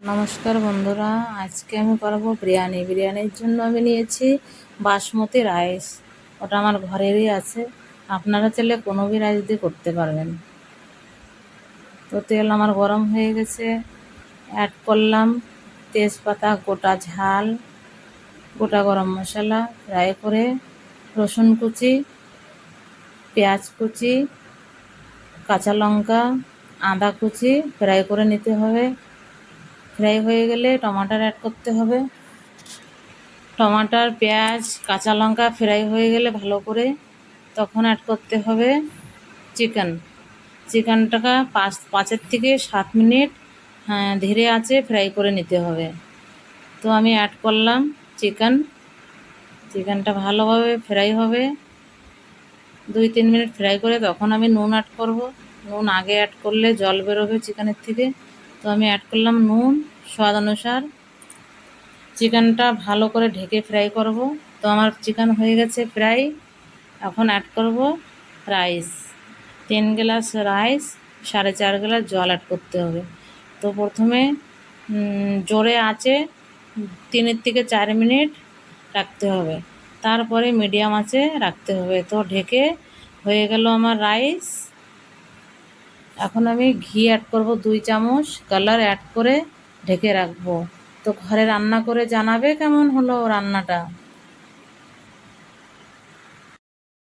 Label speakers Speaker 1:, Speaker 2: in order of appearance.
Speaker 1: নমস্কার বন্ধুরা, আজকে আমি করবো বিরিয়ানি। বিরিয়ানির জন্য আমি নিয়েছি বাসমতি রাইস। ওটা আমার ঘরেরই আছে, আপনারা চাইলে কোনো বি রাইস দিয়ে করতে পারবেন। তো তেল আমার গরম হয়ে গেছে, অ্যাড করলাম তেজপাতা, গোটা ঝাল, গোটা গরম মশলা, ফ্রাই করে রসুন কুচি, পেঁয়াজ কুচি, কাঁচা লঙ্কা, আদা কুচি ফ্রাই করে নিতে হবে। ফ্রাই হয়ে গেলে টমাটার অ্যাড করতে হবে। টমাটার, পেঁয়াজ, কাঁচা লঙ্কা ফ্রাই হয়ে গেলে ভালো করে তখন অ্যাড করতে হবে চিকেন। চিকেনটাকে 5 থেকে 7 মিনিট ধীরে আঁচে ফ্রাই করে নিতে হবে। তো আমি অ্যাড করলাম চিকেনটা ভালোভাবে ফ্রাই হবে। 2-3 মিনিট ফ্রাই করে তখন আমি নুন অ্যাড করব। নুন আগে অ্যাড করলে জল বেরোবে চিকেনের থেকে, তো আমি অ্যাড করলাম নুন স্বাদ অনুসার। চিকেনটা ভালো করে ঢেকে ফ্রাই করব। তো আমার চিকেন হয়ে গেছে ফ্রাই। এখন অ্যাড করব রাইস। 3 গ্লাস রাইস, 4.5 গ্লাস জল অ্যাড করতে হবে। তো প্রথমে জোরে আঁচে 3 থেকে 4 মিনিট রাখতে হবে, তারপরে মিডিয়াম আঁচে রাখতে হবে। তো ঢেকে হয়ে গেল আমার রাইস। এখন আমি ঘি অ্যাড করব 2 চামচ, কালার অ্যাড করে ঢেকে রাখবো। তো ঘরে রান্না করে জানাবে কেমন হলো রান্নাটা।